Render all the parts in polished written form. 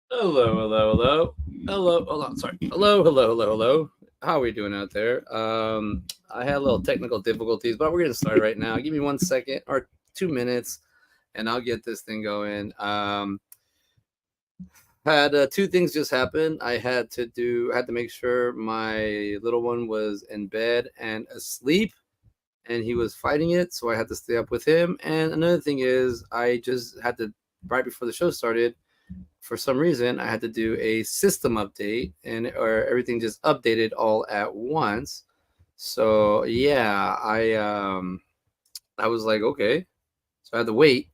Hello, hello, hello. Hello, hold on, sorry. Hello, hello, hello, hello. How are we doing out there? I had a little technical difficulties, but we're gonna start right now. Give me 1 second or 2 minutes, and I'll get this thing going. Had two things just happen. I had to make sure my little one was in bed and asleep, and he was fighting it, so I had to stay up with him. And another thing is, I just had to right before the show started, for some reason I had to do a system update, and or everything just updated all at once. So yeah, I was like, okay. So I had to wait.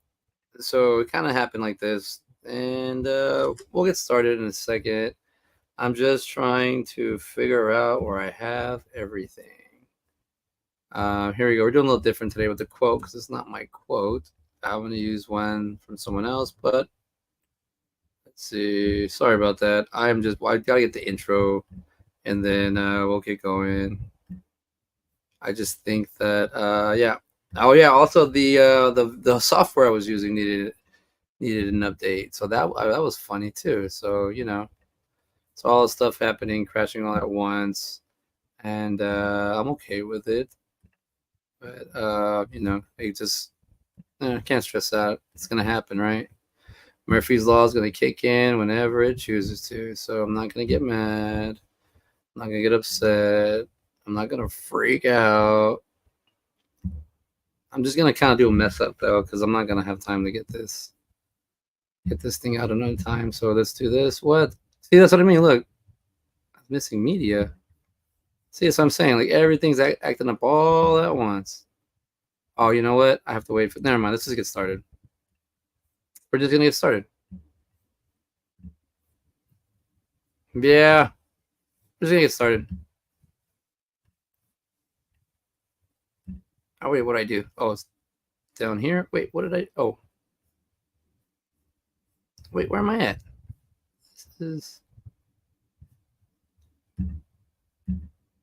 So it kind of happened like this. And we'll get started in a second. I'm just trying to figure out where I have everything. Here we go. We're doing a little different today with the quote because it's not my quote. I'm going to use one from someone else, but let's see. Sorry about that. I gotta get the intro, and then we'll get going. I just think that yeah. Oh yeah. Also, the software I was using needed an update, so that was funny too. So it's all the stuff happening, crashing all at once, and I'm okay with it. But it just can't stress out. It's gonna happen, right? Murphy's Law is going to kick in whenever it chooses to. So I'm not going to get mad. I'm not going to get upset. I'm not going to freak out. I'm just going to kind of do a mess up though, because I'm not going to have time to get this thing out in no time. So let's do this. What? See, that's what I mean. Look, I'm missing media. See, that's what I'm saying. Like everything's acting up all at once. Oh, you know what? I have to wait for. Never mind. Let's just get started. We're just gonna get started. Yeah, we're just gonna get started. Oh wait, what did I do? Oh, it's down here. Wait, what did I? Oh, wait, where am I at? This is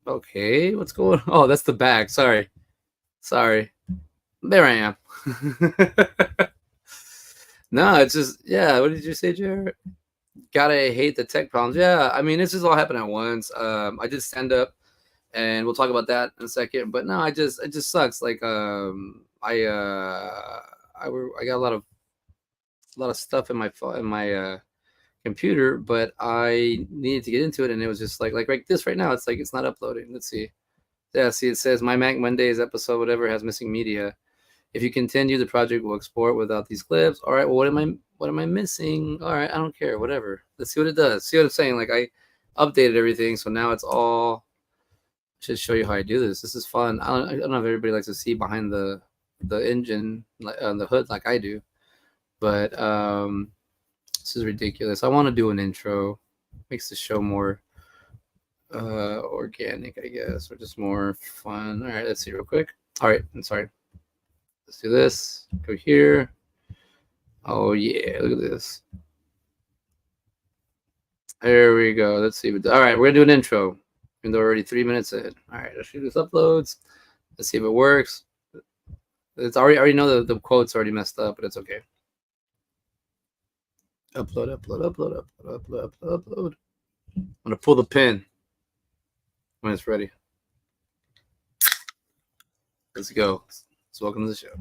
okay. What's going? Oh, that's the back. Sorry. There I am. No, it's just yeah. What did you say, Jared? Gotta hate the tech problems. Yeah, I mean, this is all happening at once. I did stand up, and we'll talk about that in a second. But no, it just sucks. Like I got a lot of stuff in my phone in my computer, but I needed to get into it, and it was just like this right now. It's like it's not uploading. Let's see. Yeah, see, it says My Manic Mondayz episode, whatever, has missing media. If you continue, the project will export without these clips. All right, well, what am I missing? All right, I don't care. Whatever. Let's see what it does. See what I'm saying? Like I updated everything, so now it's all. Should show you how I do this. This is fun. I don't know if everybody likes to see behind the engine, like the hood, like I do, but this is ridiculous. I want to do an intro. Makes the show more organic, I guess, or just more fun. All right, let's see real quick. All right, I'm sorry. Let's do this. Go here. Oh yeah, look at this. There we go. Let's see. All right, we're gonna do an intro. Even though we're already 3 minutes in. All right, let's do this uploads. Let's see if it works. I already know the quote's already messed up, but it's okay. Upload, upload, upload, upload, upload, upload, upload. I'm gonna pull the pin when it's ready. Let's go. So welcome to the show.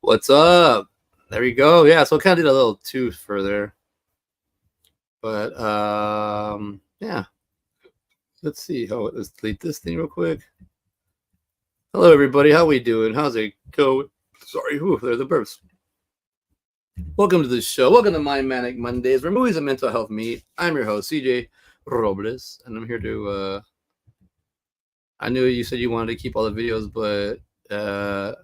What's up? There we go. Yeah, so I kind of did a little too further. But yeah, let's see. Oh, let's delete this thing real quick. Hello, everybody. How we doing? How's it going? Sorry, they're the burps. Welcome to the show. Welcome to My Manic Mondayz, where movies and mental health meet. I'm your host, CJ Robles, and I'm here to. I knew you said you wanted to keep all the videos, but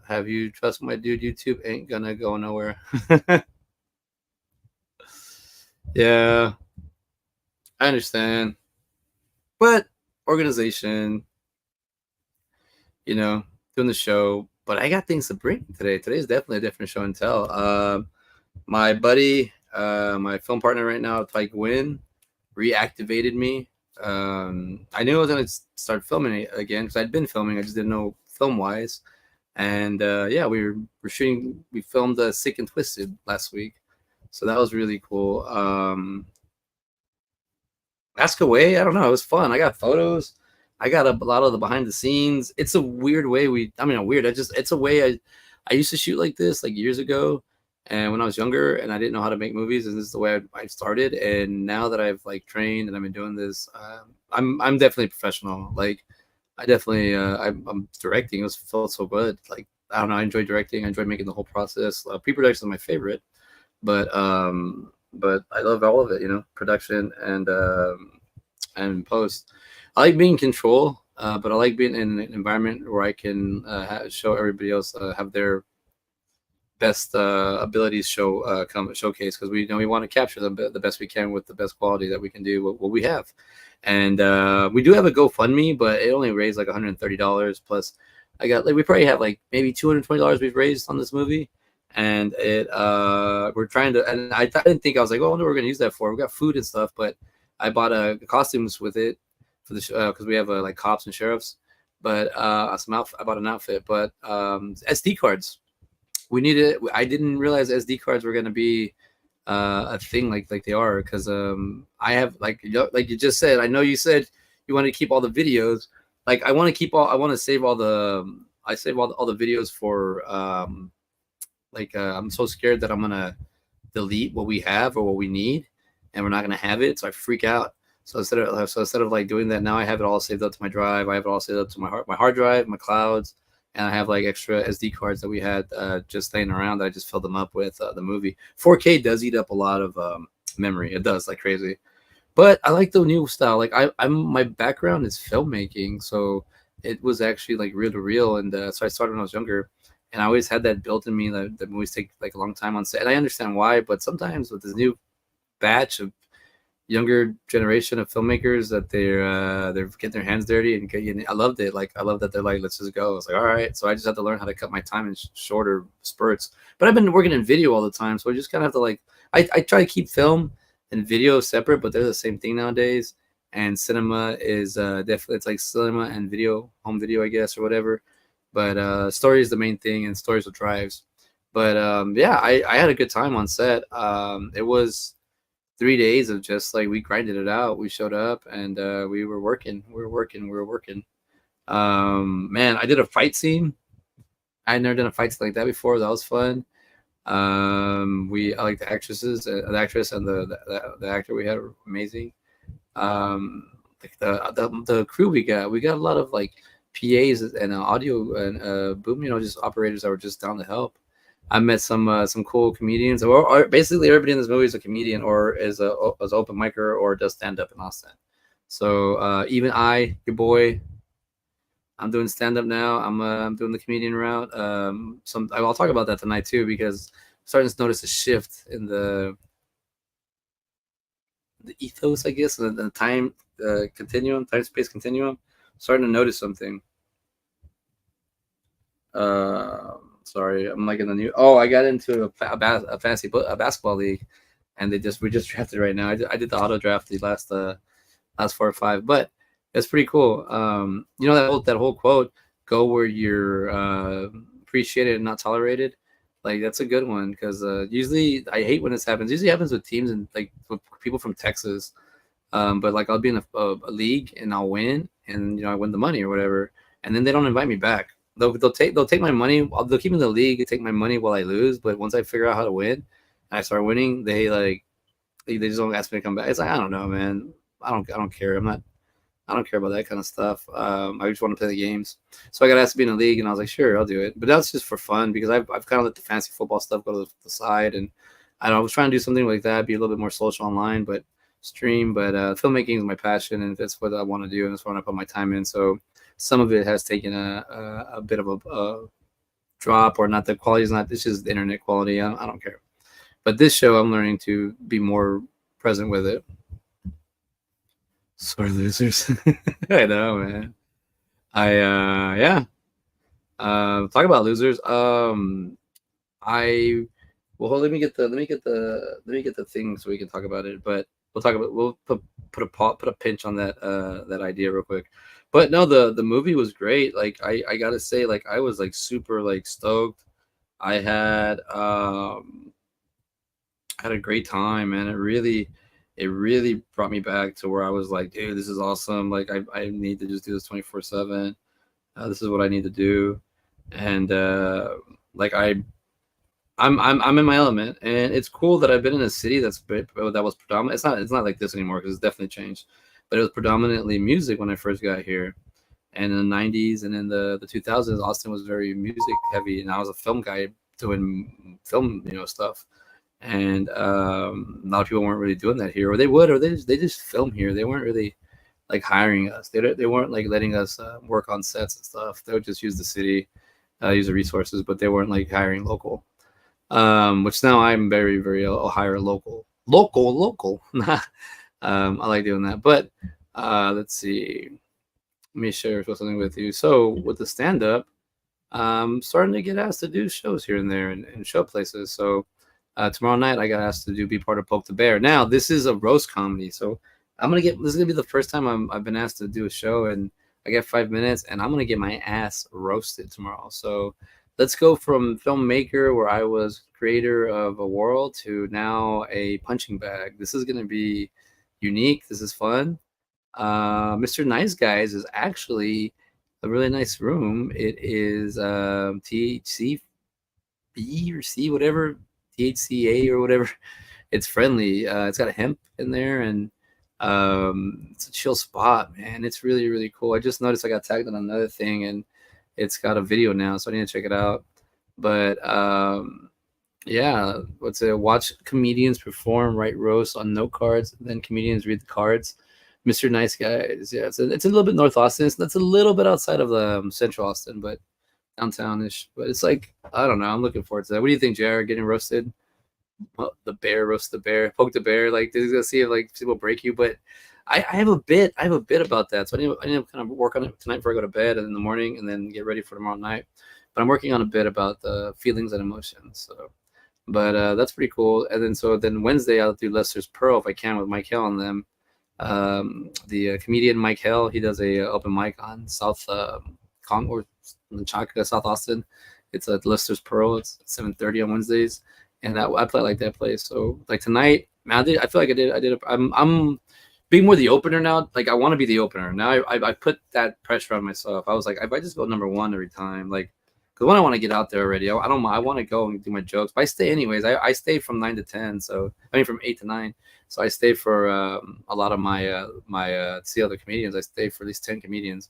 have you trust my dude? YouTube ain't gonna go nowhere. Yeah, I understand, but organization, you know, doing the show. But I got things to bring today. Today's definitely a different show and tell. My buddy, my film partner right now, Tyke Wynn, reactivated me. I knew I was gonna start filming it again because I'd been filming. I just didn't know film wise. And yeah, we're shooting. We filmed Sick and Twisted last week, so that was really cool. Ask away. I don't know. It was fun. I got photos. I got a lot of the behind the scenes. It's a weird way I mean, a weird. It's a way I used to shoot like this like years ago, and when I was younger, and I didn't know how to make movies, and this is the way I started. And now that I've like trained and I've been doing this, I'm definitely professional. Like I definitely I'm directing. It was felt so good. Like I don't know. I enjoy directing. I enjoy making the whole process. Pre-production is my favorite, but I love all of it. You know, production and post. I like being in control, but I like being in an environment where I can show everybody else have their best abilities come showcase because we want to capture them the best we can with the best quality that we can do what we have. And we do have a GoFundMe, but it only raised like $130 plus. I got like we probably have like maybe $220 we've raised on this movie, and it we're trying to. And I didn't think I was like, oh no, we're gonna use that for. We got food and stuff, but I bought costumes with it for the because we have like cops and sheriffs. But I bought an outfit, but SD cards we needed. I didn't realize SD cards were going to be a thing like they are because I have like you just said. I know you said you want to keep all the videos. Like I want to keep all. I want to save all the. I save all the videos for I'm so scared that I'm gonna delete what we have or what we need, and we're not gonna have it. So I freak out. So instead of like doing that, now I have it all saved up to my drive. I have it all saved up to my hard drive, my clouds, and I have like extra SD cards that we had just laying around that I just filled them up with the movie. 4K does eat up a lot of memory. It does like crazy. But I like the new style. Like I'm my background is filmmaking, so it was actually like real to real. And so I started when I was younger, and I always had that built in me that the movies take like a long time on set. And I understand why, but sometimes with this new batch of younger generation of filmmakers that they're getting their hands dirty and I loved it. Like I love that they're like, let's just go. I was like, all right. So I just have to learn how to cut my time in shorter spurts. But I've been working in video all the time, so I just kind of have to like I try to keep film and video separate, but they're the same thing nowadays. And cinema is definitely it's like cinema and video, home video, I guess, or whatever. But story is the main thing, and stories what drives. But yeah, I had a good time on set. It was 3 days of just like we grinded it out. We showed up and we were working. We were working. Man, I did a fight scene. I had never done a fight scene like that before. That was fun. I like the actress and the actor we had were amazing. Like the crew we got a lot of like PAs and audio and boom, just operators that were just down to help. I met some cool comedians. Or basically, everybody in this movie is a comedian or is an open micer or does stand up in Austin. So even your boy, I'm doing stand up now. I'm doing the comedian route. I'll talk about that tonight too because I'm starting to notice a shift in the ethos, I guess, and the time continuum, time space continuum. I'm starting to notice something. Sorry, I'm like in the new. Oh, I got into a fancy a basketball league, and we just drafted right now. I did the auto draft the last 4 or 5, but it's pretty cool. That whole quote, "Go where you're appreciated and not tolerated." Like that's a good one because usually I hate when this happens. Usually happens with teams and like with people from Texas. But like I'll be in a league and I'll win, and I win the money or whatever, and then they don't invite me back. They'll take my money. They'll keep me in the league and take my money while I lose. But once I figure out how to win, and I start winning, they like they just don't ask me to come back. It's like I don't know, man. I don't care. I don't care about that kind of stuff. I just want to play the games. So I got asked to be in a league, and I was like, sure, I'll do it. But that's just for fun because I've kind of let the fancy football stuff go to the side, and I don't know, I was trying to do something like that, be a little bit more social online, but stream. But filmmaking is my passion, and that's what I want to do, and that's what I put my time in. So some of it has taken a bit of a drop, or not. The quality is not. This is the internet quality. I don't care. But this show, I'm learning to be more present with it. Sore losers. I know, man. I yeah. Talk about losers. I well, let me get the thing so we can talk about it. But we'll put a pinch on that idea real quick. But no, the movie was great. Like I gotta say, like I was like super like stoked. I had a great time, man. It really brought me back to where I was like, dude, this is awesome. Like I need to just do this 24/7. This is what I need to do, and like I'm in my element, and it's cool that I've been in a city that was predominant. It's not like this anymore because it's definitely changed, but it was predominantly music when I first got here, and in the '90s and in the 2000s, Austin was very music heavy, and I was a film guy doing film stuff, and a lot of people weren't really doing that here, or they would, or they just film here. They weren't really like hiring us. They weren't like letting us work on sets and stuff. They would just use the city, use the resources, but they weren't like hiring local. Which now I'm very, very I'll hire local. I like doing that. But let's see. Let me share something with you. So with the stand up, starting to get asked to do shows here and there and show places. So tomorrow night I got asked to be part of Poke the Bear. Now this is a roast comedy, so this is gonna be the first time I've been asked to do a show, and I get 5 minutes, and I'm gonna get my ass roasted tomorrow. So let's go from filmmaker, where I was creator of a world, to now a punching bag. This is gonna be unique. This is fun. Mr. Nice Guys is actually a really nice room. It is THC B or C, whatever, THCA or whatever. It's friendly. It's got a hemp in there, and it's a chill spot, man. It's really, really cool. I just noticed I got tagged on another thing, and it's got a video now, so I need to check it out. But yeah, what's it? Watch comedians perform, write roasts on note cards, then comedians read the cards. Mr. Nice Guys. Yeah, it's a little bit North Austin. That's a little bit outside of the Central Austin, but downtownish. But it's like, I don't know. I'm looking forward to that. What do you think, Jared? Getting roasted? Well, the bear, roast the bear, poke the bear. Like, this is gonna see if like people break you. But I have a bit. I have a bit about that. So I need to kind of work on it tonight before I go to bed and in the morning, and then get ready for tomorrow night. But I'm working on a bit about the feelings and emotions. So, but that's pretty cool. And then Wednesday I'll do Lester's Pearl if I can with Mike Hill and them. The comedian Mike Hill, he does a open mic on South Con or Menchaca, South Austin. It's at Lester's Pearl. It's 7:30 on Wednesdays, and I play like that place. So like tonight, man, I feel like I'm being more the opener now. Like I want to be the opener now. I put that pressure on myself. I was like, if I just go number one every time, like, because when I want to get out there already, I don't. I want to go and do my jokes. But I stay anyways. I stay from 9 to 10. So I mean from 8 to 9. So I stay for a lot of my see other comedians. I stay for at least 10 comedians.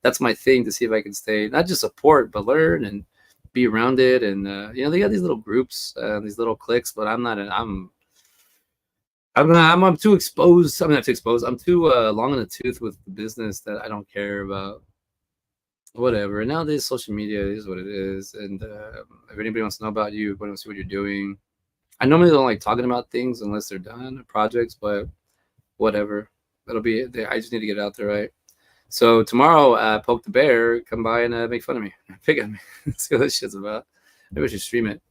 That's my thing, to see if I can stay, not just support, but learn and be around it. And they got these little groups, these little cliques. But I'm not. I'm too exposed. I'm not too exposed. I'm too long in the tooth with the business that I don't care about whatever. And nowadays, social media is what it is. And if anybody wants to know about you, want to see what you're doing, I normally don't like talking about things unless they're done, projects, but whatever. That'll be it. I just need to get it out there, right? So tomorrow, Poke the Bear, come by and make fun of me, pick at me, see what this shit's about. Maybe I should stream it.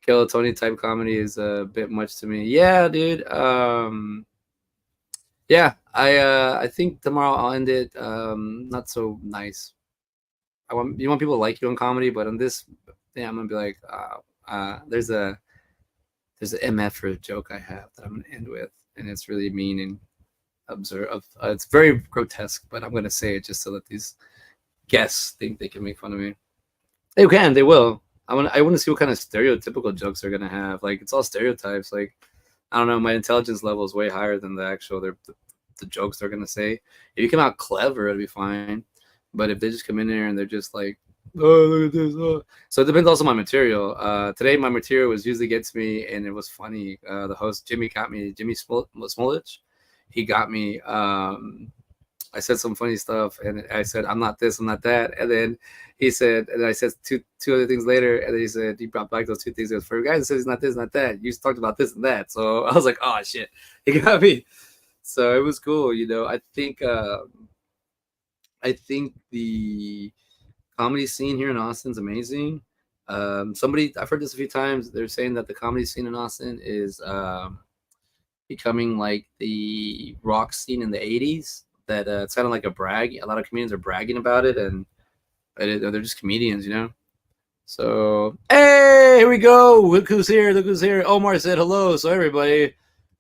Kill Tony type comedy is a bit much to me. Yeah, dude. Yeah, I think tomorrow I'll end it not so nice. You want people to like you in comedy, but on this, yeah, I'm gonna be like, there's a MF for a joke I have that I'm gonna end with, and it's really mean and absurd. It's very grotesque, but I'm gonna say it just to let these guests think they can make fun of me. They can, they will. I want to see what kind of stereotypical jokes they're gonna have. Like it's all stereotypes. Like I don't know, my intelligence level is way higher than the jokes they're gonna say. If you come out clever, it'll be fine. But if they just come in there and they're just like, oh look at this, oh. So it depends also on my material. Today my material was usually gets me, and it was funny. The host Jimmy got me, Jimmy Smolich. He got me. I said some funny stuff, and I said I'm not this, I'm not that, and then he said, and I said two other things later, and then he said he brought back those two things. He goes, for a guy that says he's not this, not that, you talked about this and that. So I was like, oh shit, he got me. So it was cool, you know. I think the comedy scene here in Austin's amazing. Somebody I've heard this a few times. They're saying that the comedy scene in Austin is becoming like the rock scene in the '80s. That it's kind of like a brag. A lot of comedians are bragging about it, and they're just comedians, you know. So hey, here we go. Look who's here. Look who's here. Omar said hello. So everybody,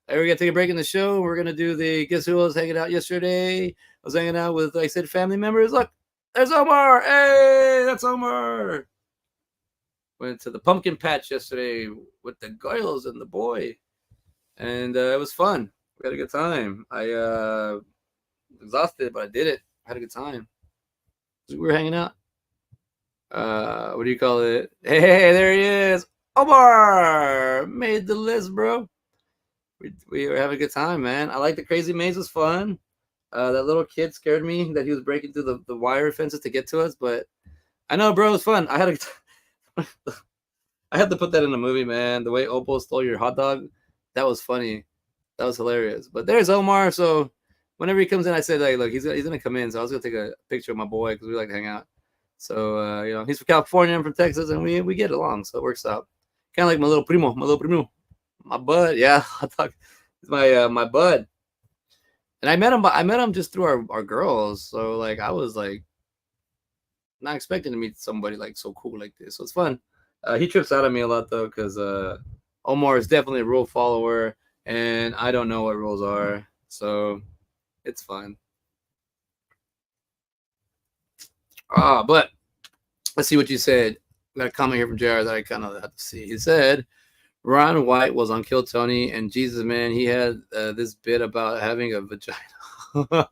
hey, we're gonna take a break in the show. We're gonna do the guess who was hanging out yesterday. I was hanging out with, like I said, family members. Look, there's Omar. Hey, that's Omar. Went to the pumpkin patch yesterday with the girls and the boy, and it was fun. We had a good time. I exhausted, but I did it. I had a good time. We were hanging out. What do you call it? Hey, there he is. Omar made the list, bro. We were having a good time, man. I like the crazy maze, was fun. That little kid scared me that he was breaking through the wire fences to get to us, but I know, bro, it was fun. I had to put that in a movie, man. The way Opal stole your hot dog, that was funny. That was hilarious. But there's Omar. So whenever he comes in, I said, like, look, he's gonna come in. So I was gonna take a picture of my boy because we like to hang out. So you know, he's from California, I'm from Texas, and we get along, so it works out. Kind of like my bud. Yeah, I talk. It's my bud. And I met him just through our girls. So like I was like not expecting to meet somebody like so cool like this. So it's fun. He trips out on me a lot though, because Omar is definitely a rule follower, and I don't know what rules are. So it's fun. But let's see what you said. Got a comment here from JR that I kind of have to see. He said Ron White was on Kill Tony, and Jesus, man, he had this bit about having a vagina.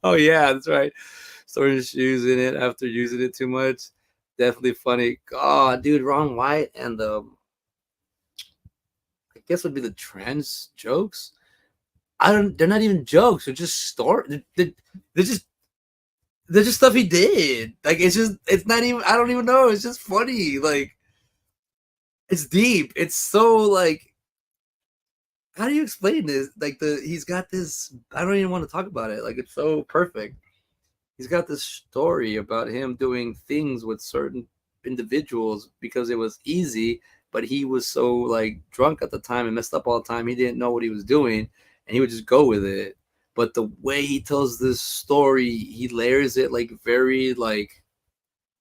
Oh yeah, that's right. Storing shoes in it after using it too much. Definitely funny. Oh, dude, Ron White and the I guess would be the trans jokes. I don't. They're not even jokes. They're just story. They're just stuff he did. Like it's not even. I don't even know. It's just funny. Like it's deep. It's so like. How do you explain this? Like he's got this. I don't even want to talk about it. Like it's so perfect. He's got this story about him doing things with certain individuals because it was easy, but he was so like drunk at the time and messed up all the time. He didn't know what he was doing, and he would just go with it. But the way he tells this story, he layers it like very like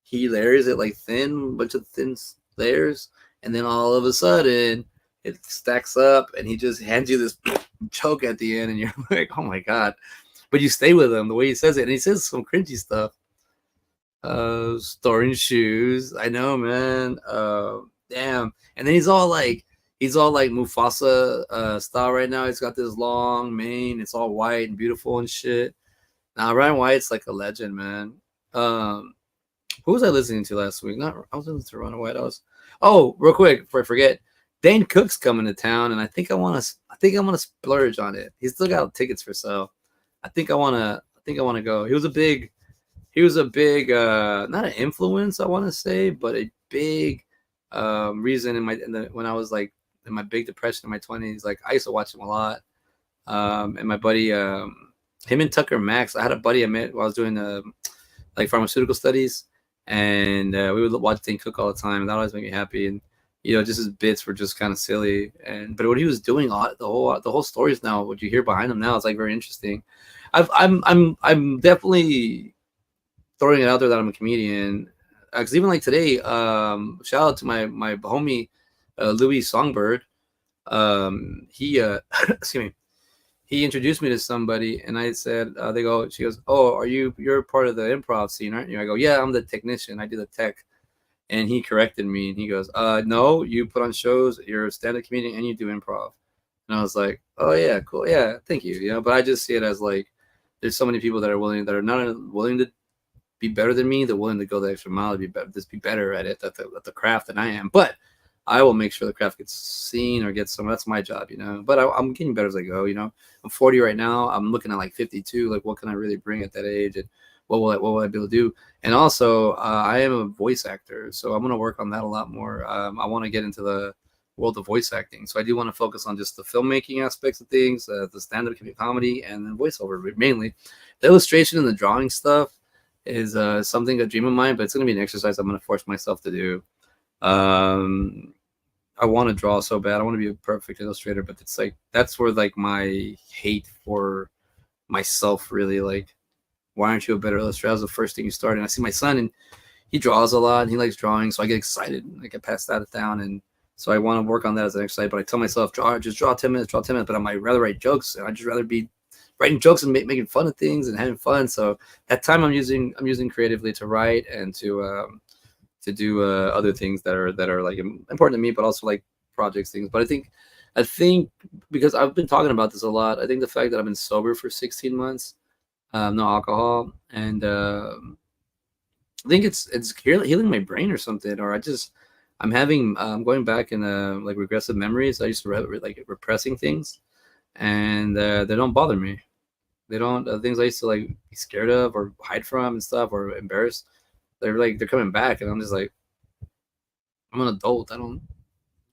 he layers it like thin, bunch of thin layers, and then all of a sudden it stacks up, and he just hands you this choke at the end, and you're like, oh my god. But you stay with him the way he says it, and he says some cringy stuff. Storing shoes. I know, man. Damn. And then he's all like Mufasa style right now. He's got this long mane. It's all white and beautiful and shit. Now Ryan White's like a legend, man. Who was I listening to last week? I was listening to Ryan White. Real quick before I forget, Dane Cook's coming to town, and I think I want to splurge on it. He's still got tickets for sale. I think I want to go. He was a big not an influence, I want to say, but a big reason when I was like in my big depression in my 20s. Like I used to watch him a lot. And my buddy him and Tucker Max, I had a buddy I met while I was doing like pharmaceutical studies, and we would watch Dane Cook all the time, and that always made me happy. And just his bits were just kind of silly, but what he was doing, the whole stories now, what you hear behind him now, is like very interesting. I'm definitely throwing it out there that I'm a comedian, because even like today, shout out to my homie Louis Songbird. He excuse me, he introduced me to somebody, and I said, she goes, oh, you're part of the improv scene, aren't you? I go, yeah, I'm the technician, I do the tech. and he corrected me, and he goes, no, you put on shows, you're a stand-up comedian, and you do improv. And I was like, oh yeah, cool, yeah, thank you, but I just see it as like there's so many people that are not willing to be better than me. They're willing to go the extra mile to be better, just be better at it, at the craft than I am. But I will make sure the craft gets seen or gets some. That's my job, But I'm getting better as I go. I'm 40 right now. I'm looking at like 52. Like, what can I really bring at that age, and what will I be able to do? And also, I am a voice actor, so I'm gonna work on that a lot more. I want to get into the world of voice acting, so I do want to focus on just the filmmaking aspects of things, the stand-up comedy, and then voiceover mainly. The illustration and the drawing stuff is something, a dream of mine, but it's going to be an exercise I'm going to force myself to do. Um, I want to draw so bad. I want to be a perfect illustrator, but it's like that's where like my hate for myself really, like, why aren't you a better illustrator? That was the first thing you started. And I see my son, and he draws a lot and he likes drawing, so I get excited. I get past that down, and so I want to work on that as an exercise. But I tell myself, just draw 10 minutes, draw 10 minutes. But I might rather write jokes, and I just rather be writing jokes and making fun of things and having fun. So that time I'm using creatively to write and to do other things that are like important to me, but also like projects things. But I think because I've been talking about this a lot, I think the fact that I've been sober for 16 months, no alcohol, and I think it's healing my brain or something, or I'm having going back in like regressive memories. I used to like repressing things, and they don't bother me. They don't things I used to like be scared of or hide from and stuff or embarrassed. They're coming back, and I'm just like, I'm an adult. I don't.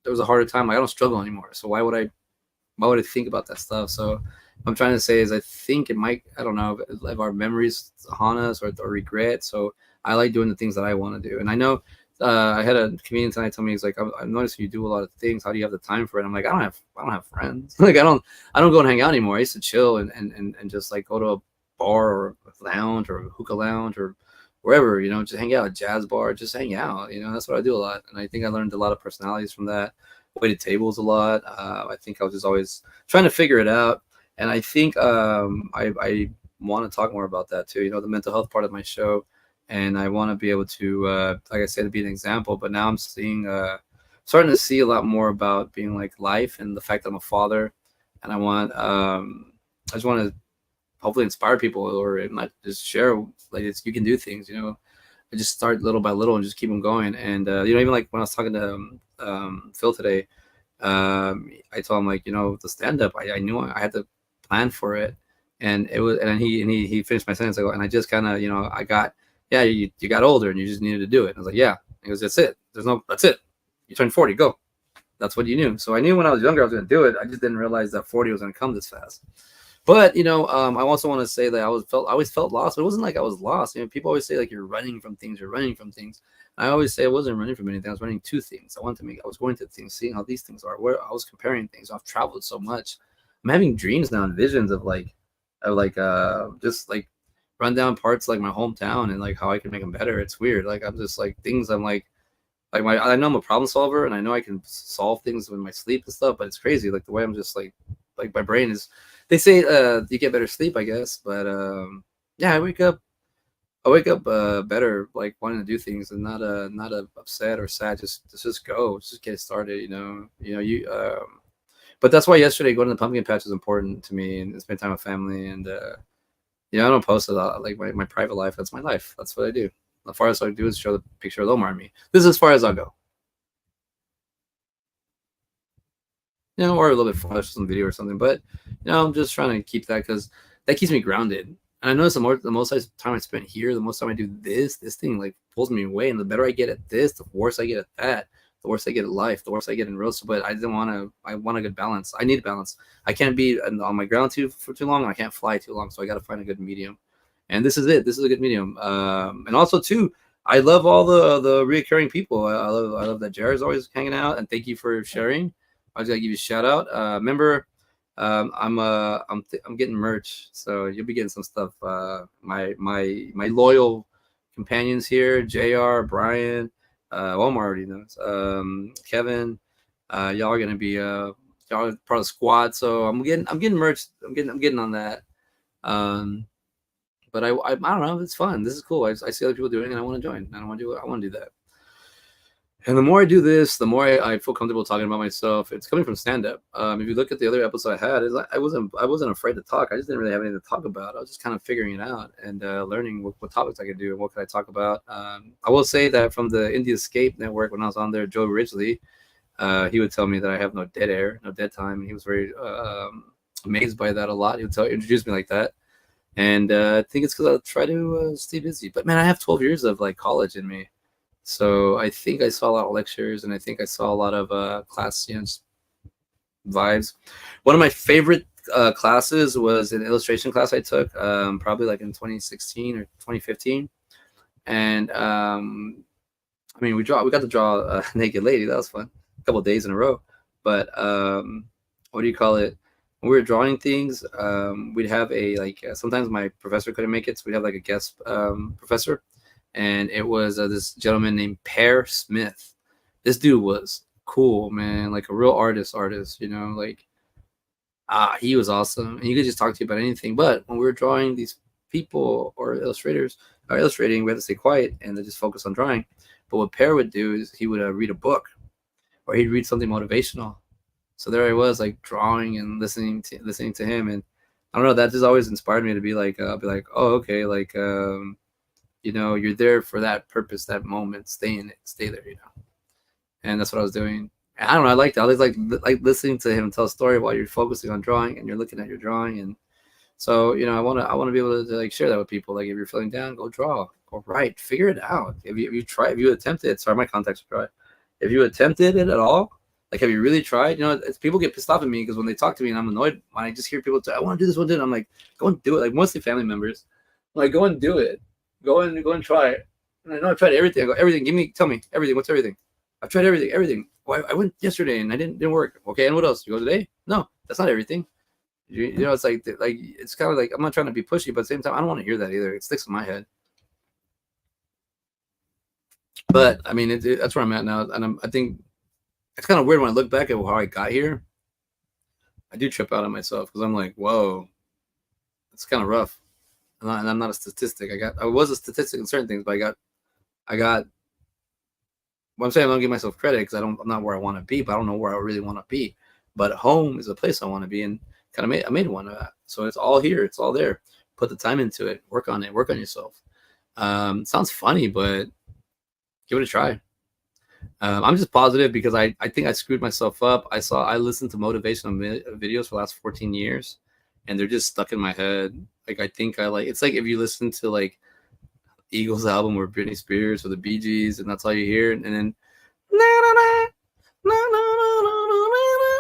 There was a harder time. Like, I don't struggle anymore. So why would I think about that stuff? So what I'm trying to say is I think it might, I don't know if our memories haunt us or regret. So I like doing the things that I want to do. And I know I had a comedian tonight tell me, he's like, I'm noticing you do a lot of things. How do you have the time for it? I'm like, I don't have friends. Like, I don't go and hang out anymore. I used to chill and just like go to a bar or a lounge or a hookah lounge or wherever, just hang out, a jazz bar, just hang out. That's what I do a lot. And I think I learned a lot of personalities from that. Waited tables a lot. I think I was just always trying to figure it out. And I think I want to talk more about that too. The mental health part of my show, and I want to be able to, like I said, to be an example. But now I'm starting to see a lot more about being like life and the fact that I'm a father, and I just want to hopefully inspire people, or it might just share like you can do things. I just start little by little and just keep them going. And even like when I was talking to Phil today, I told him, like, the stand up, I knew I had to plan for it, and it was, and he finished my sentence. I go, and I just kind of, I got, yeah, you got older and you just needed to do it. And I was like, yeah. He goes, that's it. That's it. You turned 40, go. That's what you knew. So I knew when I was younger I was going to do it. I just didn't realize that 40 was going to come this fast. But I also want to say that I always felt lost. But it wasn't like I was lost. People always say like you're running from things. You're running from things. I always say I wasn't running from anything. I was running to things. I was going to things, seeing how these things are. Where I was comparing things. I've traveled so much. I'm having dreams now and visions of just like run down parts like my hometown and like how I can make them better. It's weird. Like I'm just like things. I'm like I know I'm a problem solver and I know I can solve things with my sleep and stuff. But it's crazy. Like the way I'm just like my brain is. They say you get better sleep, I guess, but yeah, I wake up better, like wanting to do things and not upset or sad. Just go, just get started. But that's why yesterday going to the pumpkin patch is important to me and spend time with family. And I don't post a lot like my private life. That's my life. That's what I do. The farthest I do is show the picture of Omar and me. This is as far as I'll go. Or a little bit flash some video or something. But I'm just trying to keep that because that keeps me grounded. And I notice the most time I spent here, the most time I do this thing like pulls me away. And the better I get at this, the worse I get at that. The worse I get at life, the worse I get in real estate. But I want a good balance. I need a balance. I can't be on my ground for too long. And I can't fly too long. So I got to find a good medium. And this is it. This is a good medium. And also too, I love all the reoccurring people. I love that Jared's always hanging out. And thank you for sharing. I was gonna give you a shout out. Remember, I'm getting merch, so you'll be getting some stuff. My loyal companions here, Jr., Brian, Omar already knows. Kevin, y'all are gonna be y'all are part of the squad. So I'm getting merch. I'm getting on that. But I don't know. It's fun. This is cool. I see other people doing it, and I want to join. I want to do that. And the more I do this, the more I feel comfortable talking about myself. It's coming from stand up. If you look at the other episode I had, is I wasn't afraid to talk. I just didn't really have anything to talk about. I was just kind of figuring it out and learning what topics I could do and what could I talk about. I will say that from the Indie Escape Network, when I was on there, Joe Ridgely, he would tell me that I have no dead air, no dead time, and he was very amazed by that a lot. He would introduce me like that, and I think it's because I try to stay busy. But man, I have 12 years of like college in me, so I think I saw a lot of lectures, and I think I saw a lot of class, just vibes. One of my favorite classes was an illustration class I took, probably like in 2016 or 2015, and I mean, we got to draw a naked lady. That was fun. A couple of days in a row. But what do you call it? When we were drawing things, we'd have a like. Sometimes my professor couldn't make it, so we'd have like a guest professor, and it was this gentleman named Pear Smith. This dude was cool, man. Like a real artist. Like he was awesome, and you could just talk to you about anything. But when we were drawing these people or illustrators are illustrating, we had to stay quiet and then just focus on drawing. But what Pear would do is he would read a book or he'd read something motivational. So there I was, like drawing and listening to him, and I don't know. That just always inspired me to be like, oh, okay, like you're there for that purpose, that moment. Stay in it, stay there, And that's what I was doing. And I don't know. I liked it. I always like listening to him tell a story while you're focusing on drawing and you're looking at your drawing. And so I wanna be able to like share that with people. Like if you're feeling down, go draw, go write, figure it out. If you attempt it, sorry, my contacts are dry. If you attempted it at all, like have you really tried? People get pissed off at me because when they talk to me and I'm annoyed when I just hear people say, I want to do this one, I'm like, go and do it. Like mostly family members, I'm like, go and do it. Go and try it. And I know I've tried everything. I go, everything. Tell me everything. What's everything? I've tried everything. Well, I went yesterday and I didn't work. Okay, and what else? You go today? No, that's not everything. It's like it's kind of like I'm not trying to be pushy, but at the same time, I don't want to hear that either. It sticks in my head. But I mean, that's where I'm at now, and I think it's kind of weird when I look back at how I got here. I do trip out on myself because I'm like, whoa, it's kind of rough, and I'm not a statistic. I was a statistic in certain things, but I got. Well, I'm saying I don't give myself credit because I'm not where I want to be, but I don't know where I really want to be. But home is a place I want to be, and I made one of that. So it's all here, it's all there. Put the time into it, work on yourself. Sounds funny, but give it a try. I'm just positive because I think I screwed myself up. I listened to motivational videos for the last 14 years, and they're just stuck in my head. Like I think it's like if you listen to like Eagles album or Britney Spears or the Bee Gees, and that's all you hear, and then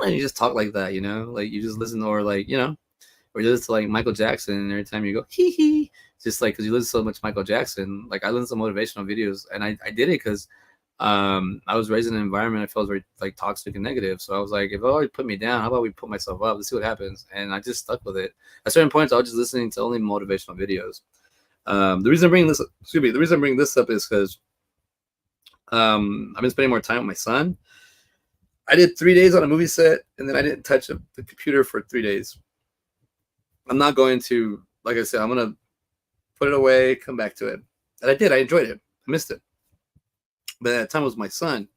and you just talk like that, like you just listen, or like or you listen to like Michael Jackson, and every time you go hee hee, just like because you listen so much Michael Jackson. Like I listen to motivational videos, and I did it because I was raised in an environment I felt very like toxic and negative. So I was like, if it always put me down, how about we put myself up? Let's see what happens. And I just stuck with it. At certain points, I was just listening to only motivational videos. The reason I bring this up is because I've been spending more time with my son. I did 3 days on a movie set, and then I didn't touch the computer for 3 days. I'm not going to, like I said, I'm going to put it away, come back to it. And I did. I enjoyed it. I missed it. But at that time it was my son.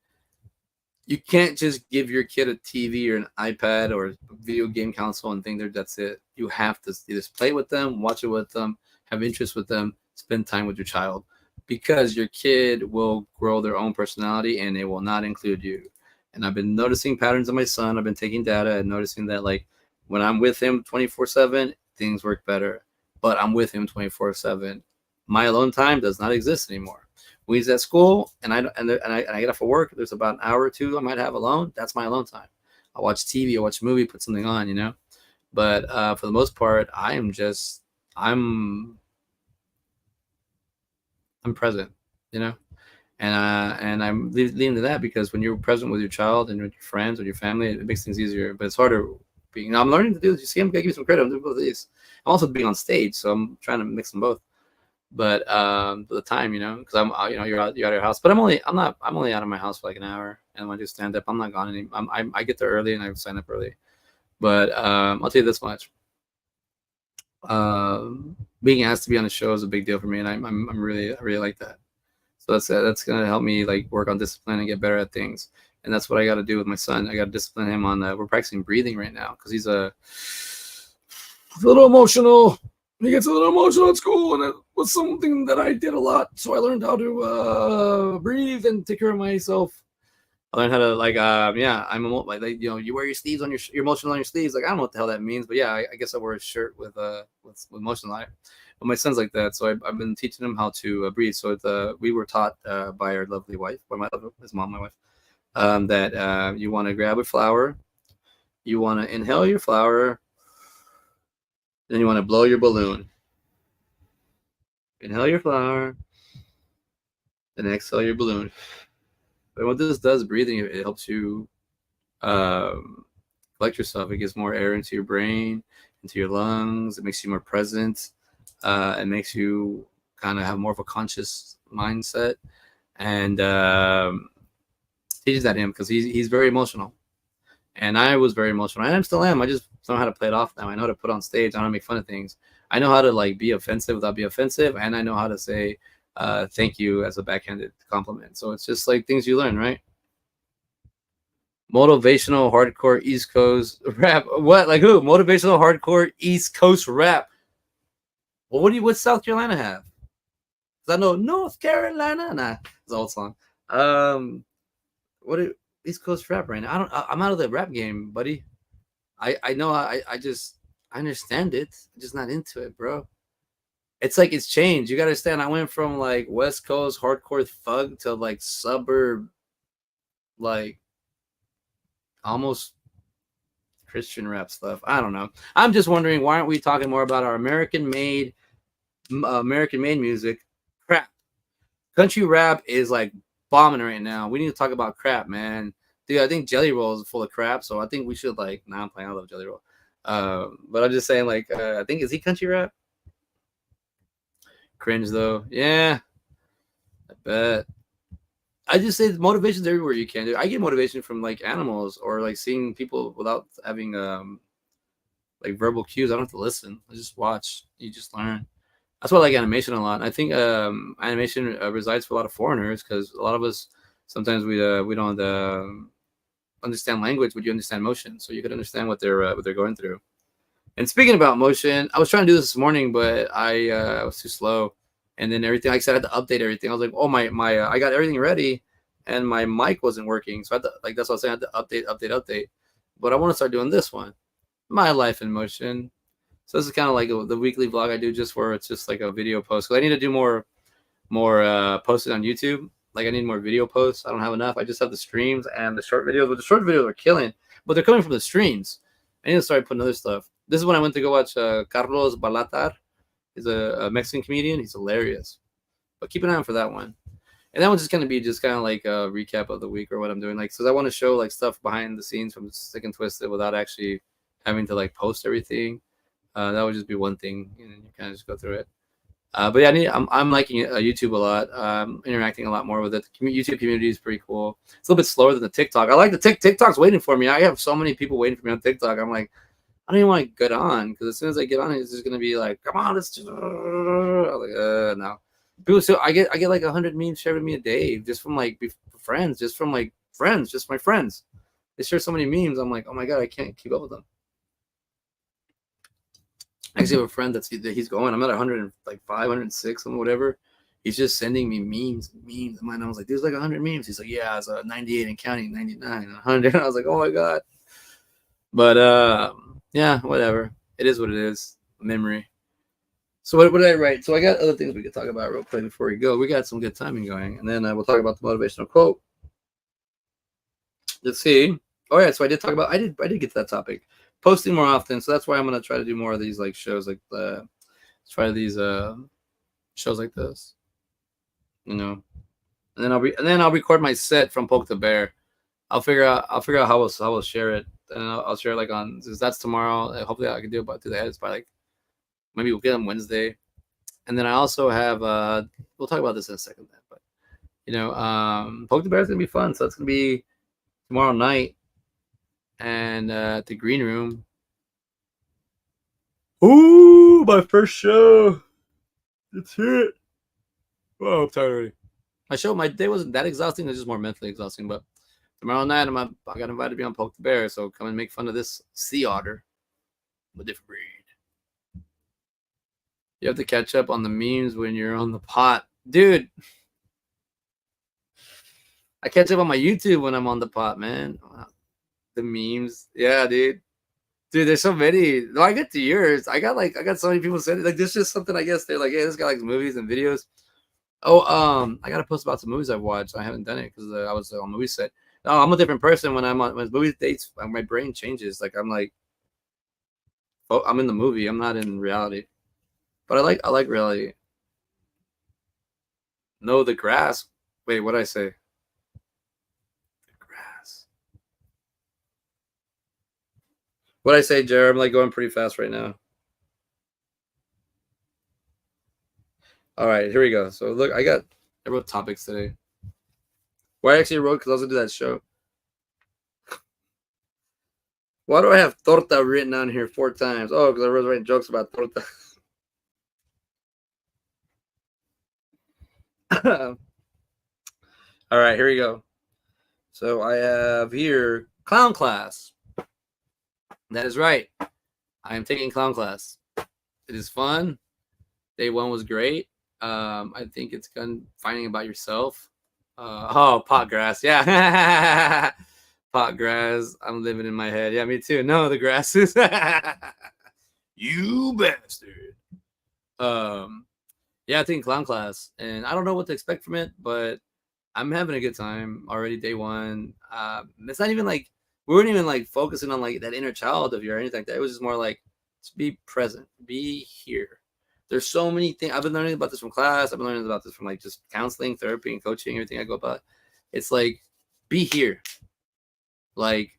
You can't just give your kid a TV or an iPad or a video game console and think that's it. You have to just play with them, watch it with them, have interest with them, spend time with your child, because your kid will grow their own personality and they will not include you. And I've been noticing patterns in my son. I've been taking data and noticing that like when I'm with him 24/7, things work better. But I'm with him 24/7. My alone time does not exist anymore. When he's at school and I get off of work, there's about an hour or two I might have alone. That's my alone time. I'll watch TV, I'll watch a movie, put something on. But for the most part, I'm present, and I'm leading to that because when you're present with your child and with your friends, with your family, it makes things easier. But it's harder being. I'm learning to do this. You see, I'm gonna give you some credit. I'm doing both of these. I'm also being on stage, so I'm trying to mix them both. But the time, because you're out of your house. But I'm only out of my house for like an hour, and when I do stand up, I'm not gone any. I get there early and I sign up early. But I'll tell you this much. Being asked to be on a show is a big deal for me, and I really like that. So that's gonna help me like work on discipline and get better at things. And that's what I got to do with my son. I got to discipline him on. We're practicing breathing right now because he's a little emotional. He gets a little emotional at school, and it was something that I did a lot. So I learned how to breathe and take care of myself. I learned how to yeah, I'm like you wear your sleeves on your emotional on your sleeves. Like I don't know what the hell that means, but yeah, I guess I wear a shirt with emotional on it. But my son's like that, so I've been teaching him how to breathe. So we were taught by our lovely wife, by his mom, my wife, that you want to grab a flower, you want to inhale your flower, then you want to blow your balloon. Inhale your flower, and exhale your balloon. But what this does, breathing, it helps you collect yourself. It gives more air into your brain, into your lungs. It makes you more present. It makes you kind of have more of a conscious mindset, and teaches that to him because he's very emotional. And I was very emotional. I still am. I just don't know how to play it off now. I know how to put on stage. I know how to make fun of things. I know how to like be offensive without being offensive, and I know how to say thank you as a backhanded compliment. So it's just like things you learn, right? Motivational hardcore East Coast rap. What? Like who? Motivational hardcore East Coast rap. Well, what's South Carolina have? Because I know North Carolina. Nah, it's an old song. What East Coast rap right now? I'm out of the rap game, buddy. I know I understand it. I'm just not into it, bro. It's like it's changed. You gotta understand. I went from like West Coast hardcore thug to like suburb, like almost Christian rap stuff. I don't know. I'm just wondering why aren't we talking more about our American made music? Crap. Country rap is like bombing right now. We need to talk about crap, man. Dude, I think Jelly Roll is full of crap, so I think we should like. Nah, I'm playing. I love Jelly Roll, but I'm just saying like I think is he country rap? Cringe though. Yeah, I bet. I just say motivation's everywhere you can. Dude. I get motivation from like animals or like seeing people without having like verbal cues. I don't have to listen. I just watch. You just learn. That's why I like animation a lot. I think animation resides for a lot of foreigners because a lot of us sometimes we don't understand language, but you understand motion, so you could understand what they're going through. And speaking about motion, I was trying to do this morning, but I was too slow, and then everything. Like I said, I had to update everything. I was like, oh my, I got everything ready, and my mic wasn't working, so I had to, like that's what I was saying. I had to update. But I want to start doing this one, my life in motion. So this is kind of like the weekly vlog I do, just where it's just like a video post. Because I need to do more posted on YouTube. Like I need more video posts. I don't have enough. I just have the streams and the short videos. But the short videos are killing. But they're coming from the streams. I need to start putting other stuff. This is when I went to go watch Carlos Balatar. He's a Mexican comedian. He's hilarious. But keep an eye out for that one. And that one's just gonna be just kind of like a recap of the week or what I'm doing. Like, so I want to show like stuff behind the scenes from Sick and Twisted without actually having to like post everything. That would just be one thing, and you kind of just go through it. But yeah, I'm liking YouTube a lot. Interacting a lot more with it. The YouTube community is pretty cool. It's a little bit slower than the TikTok. I like the TikTok's waiting for me. I have so many people waiting for me on TikTok. I'm like, I don't even want to get on because as soon as I get on, it's just gonna be like, come on, let's just. I'm like, no. People, so I get like 100 memes shared with me a day just from like friends, just from like friends, just my friends. They share so many memes. I'm like, oh my god, I can't keep up with them. I actually have a friend he's going. I'm at 100 like 506 and whatever. He's just sending me memes. And I was like, there's like 100 memes. He's like, yeah, it's 98 and counting, 99, 100. And I was like, oh my god. But yeah, whatever. It is what it is. Memory. So what did I write? So I got other things we could talk about real quick before we go. We got some good timing going, and then we'll talk about the motivational quote. Let's see. Oh yeah, so I did get to that topic. Posting more often, so that's why I'm gonna try to do more of these like shows, like try these shows like this, and then I'll record my set from Poke the Bear. I'll figure out how we'll share it, and I'll share it like on since that's tomorrow. Hopefully I can do the edits by like maybe we'll get them Wednesday, and then I also have we'll talk about this in a second, then, but Poke the Bear is gonna be fun, so it's gonna be tomorrow night. And at the green room. Ooh, my first show. Let's hear it. Oh, I'm tired already. my day wasn't that exhausting. It was just more mentally exhausting. But tomorrow night, I got invited to be on Poke the Bear, so come and make fun of this sea otter, a different breed. You have to catch up on the memes when you're on the pot, dude. I catch up on my YouTube when I'm on the pot, man. The memes, yeah, dude. Dude, there's so many. No, I get to yours. I got so many people saying like this is just something. I guess they're like, hey, this guy likes movies and videos. Oh, I gotta post about some movies I've watched. I haven't done it because I was on movie set. No, I'm a different person when I'm on when movie dates. My brain changes. Like I'm like, oh, I'm in the movie. I'm not in reality. But I like reality. No, the grass. Wait, what did I say? The grass. What did I say, Jared? I'm like going pretty fast right now. All right, here we go. So look, I wrote topics today. Well, I actually wrote because I was gonna do that show. Why do I have torta written on here 4 times? Oh, because I was writing jokes about torta. All right, here we go. So I have here clown class. That is right. I am taking clown class. It is fun. Day 1 was great. I think it's fun finding about yourself. Oh, pot grass. Yeah. Pot grass. I'm living in my head. Yeah, me too. No, the grass is. You bastard. Yeah, I think clown class, and I don't know what to expect from it, but I'm having a good time already. Day 1. It's not even like we weren't even like focusing on like that inner child of you or anything like that. It was just more like just be present, be here. There's so many things I've been learning about this from class. I've been learning about this from like just counseling, therapy, and coaching. Everything I go about, it's like be here. Like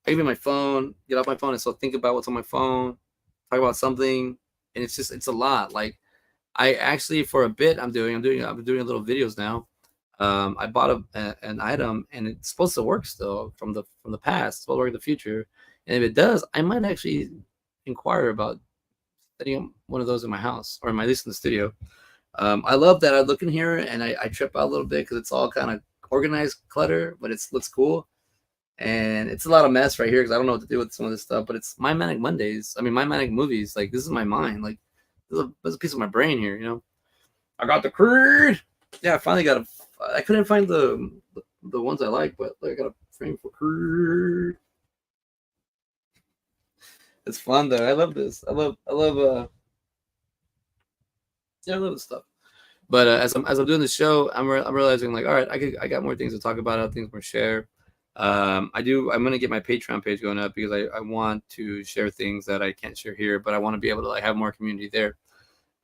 I give me my phone, get off my phone, and so think about what's on my phone, talk about something, and it's a lot. Like I actually for a bit I'm doing little videos now. I bought an item and it's supposed to work still from the past. It's supposed to work in the future, and if it does, I might actually inquire about setting up one of those in my house or at least in the studio. I love that I look in here and I trip out a little bit because it's all kind of organized clutter, but it looks cool. And it's a lot of mess right here because I don't know what to do with some of this stuff. But it's My Manic Mondays. I mean, My Manic Movies. Like this is my mind. Like there's a piece of my brain here. You know, I got the creed. Yeah, I finally got a. I couldn't find the ones I like, but I got a frame for creed. It's fun though. I love this. I love yeah, I love this stuff. But as I'm doing the show, I'm realizing like, all right, I got more things to talk about, other things more share. I'm gonna get my Patreon page going up because I want to share things that I can't share here, but I want to be able to like have more community there.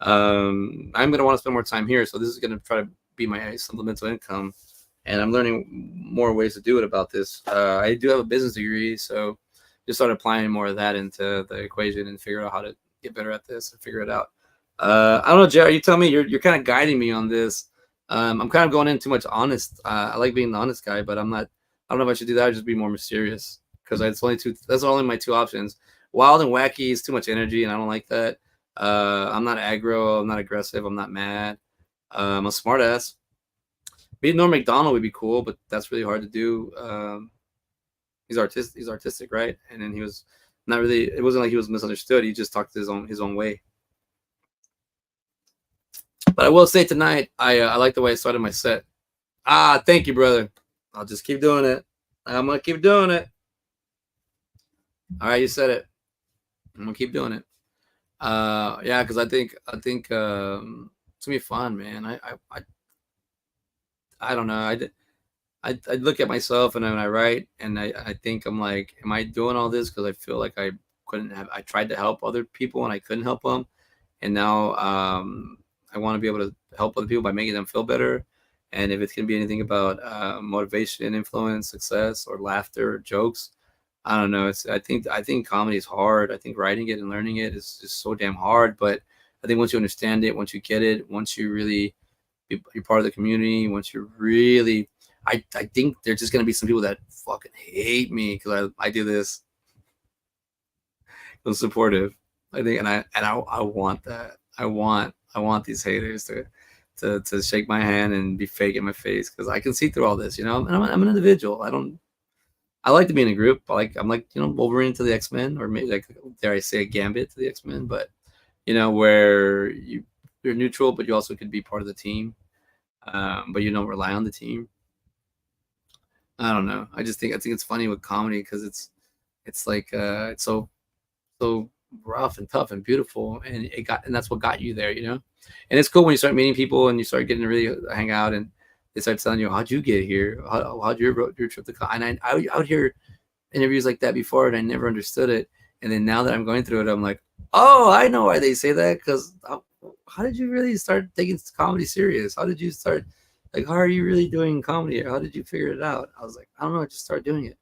I'm gonna want to spend more time here, so this is gonna try to be my supplemental income, and I'm learning more ways to do it about this. I do have a business degree, so just start applying more of that into the equation and figure out how to get better at this and figure it out. I don't know, Jared. You tell me. You're kind of guiding me on this. I'm kind of going in too much honest. I like being the honest guy, but I'm not. I don't know if I should do that or just be more mysterious because it's only two. That's only my 2 options. Wild and wacky is too much energy, and I don't like that. I'm not aggro. I'm not aggressive. I'm not mad. I'm a smartass. Being Norm Macdonald would be cool, but that's really hard to do. He's artistic. He's artistic, right? And then he was not really. It wasn't like he was misunderstood. He just talked his own way. But I will say tonight, I like the way I started my set. Ah, thank you, brother. I'll just keep doing it. I'm gonna keep doing it. All right, you said it. I'm gonna keep doing it. Yeah, because I think it's gonna be fun, man. I don't know. I look at myself and then I write and I think I'm like, am I doing all this because I feel like I tried to help other people and I couldn't help them, and now I want to be able to help other people by making them feel better. And if it's gonna be anything about motivation, influence, success, or laughter, or jokes, I don't know. I think comedy is hard. I think writing it and learning it is just so damn hard. But I think once you understand it, once you get it, once you really you're part of the community, once you really, I think there's just gonna be some people that fucking hate me because I do this. I'm supportive. I think, and I want that. I want these haters to to shake my hand and be fake in my face because I can see through all this. I'm an individual. I like to be in a group. I'm like Wolverine to the X-Men, or maybe like dare I say a Gambit to the X-Men, but where you're neutral, but you also could be part of the team, but you don't rely on the team. I don't know. I think it's funny with comedy because it's like it's so rough and tough and beautiful, and that's what got you there, And it's cool when you start meeting people and you start getting to really hang out, and they start telling you, how'd you get here? How'd your trip to college? And I would hear interviews like that before, and I never understood it. And then now that I'm going through it, I'm like, oh, I know why they say that. Because how did you really start taking comedy serious? How did you start? Like, how are you really doing comedy? How did you figure it out? I was like, I don't know. I just started doing it.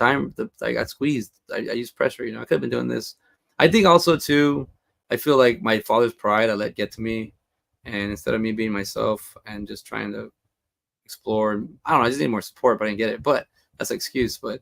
I got squeezed. I used pressure. I could have been doing this. I think also too, I feel like my father's pride I let get to me, and instead of me being myself and just trying to explore, I don't know. I just need more support, but I didn't get it. But that's an excuse. But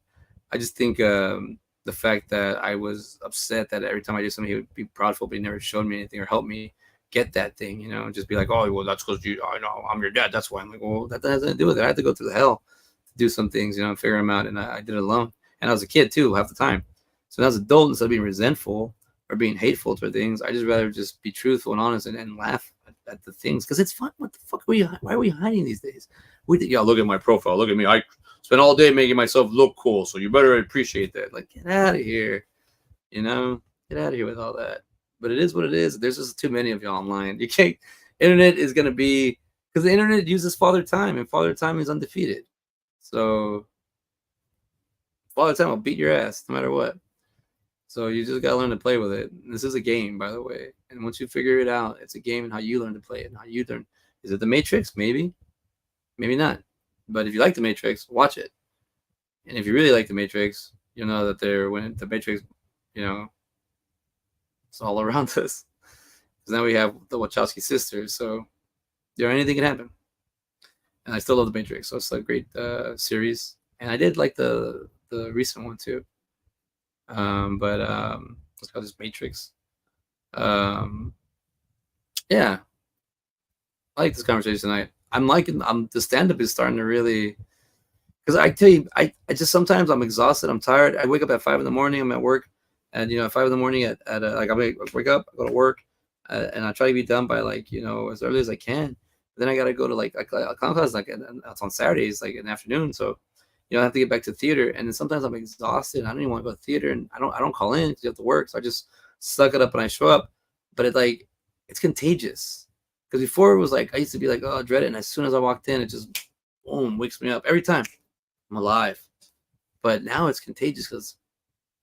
I just think the fact that I was upset that every time I do something, he would be proudful, but he never showed me anything or helped me get that thing. Just be like, oh, well, that's because I know I'm your dad. That's why. I'm like, well, that has nothing to do with it. I had to go through the hell to do some things, and figure them out, and I did it alone. And I was a kid too, half the time. So as an adult, instead of being resentful or being hateful to things, I just rather just be truthful and honest and laugh at the things because it's fun. What the fuck why are we hiding these days? Look at my profile. Look at me. I spend all day making myself look cool, so you better appreciate that. Like, get out of here. Get out of here with all that. But it is what it is. There's just too many of you online. You can't. Internet is gonna be because the internet uses father time, and father time is undefeated. So father time will beat your ass no matter what. So you just gotta learn to play with it. This is a game, by the way. And once you figure it out, it's a game and how you learn to play it and how you learn. Is it the Matrix? Maybe. Maybe not. But if you like the Matrix, watch it. And if you really like the Matrix, you'll know that when the Matrix, it's all around us. Because now we have the Wachowski sisters, so anything can happen. And I still love the Matrix, so it's a great series. And I did like the recent one too. But let's call this Matrix. Yeah, I like this conversation tonight. The stand-up is starting to really, because I tell you, I just sometimes I'm exhausted, I'm tired. I wake up at 5 in the morning. I'm at work, and at 5 in the morning like I wake up, I go to work, and I try to be done by as early as I can. But then I gotta go to a clown class it's on Saturdays in the afternoon, so I have to get back to theater, and then sometimes I'm exhausted. I don't even want to go to theater, and I don't call in because you have to work, so I just suck it up and I show up. But it's contagious. Because before it was I used to be like, oh, I dread it. And as soon as I walked in, it just, boom, wakes me up. Every time I'm alive. But now it's contagious because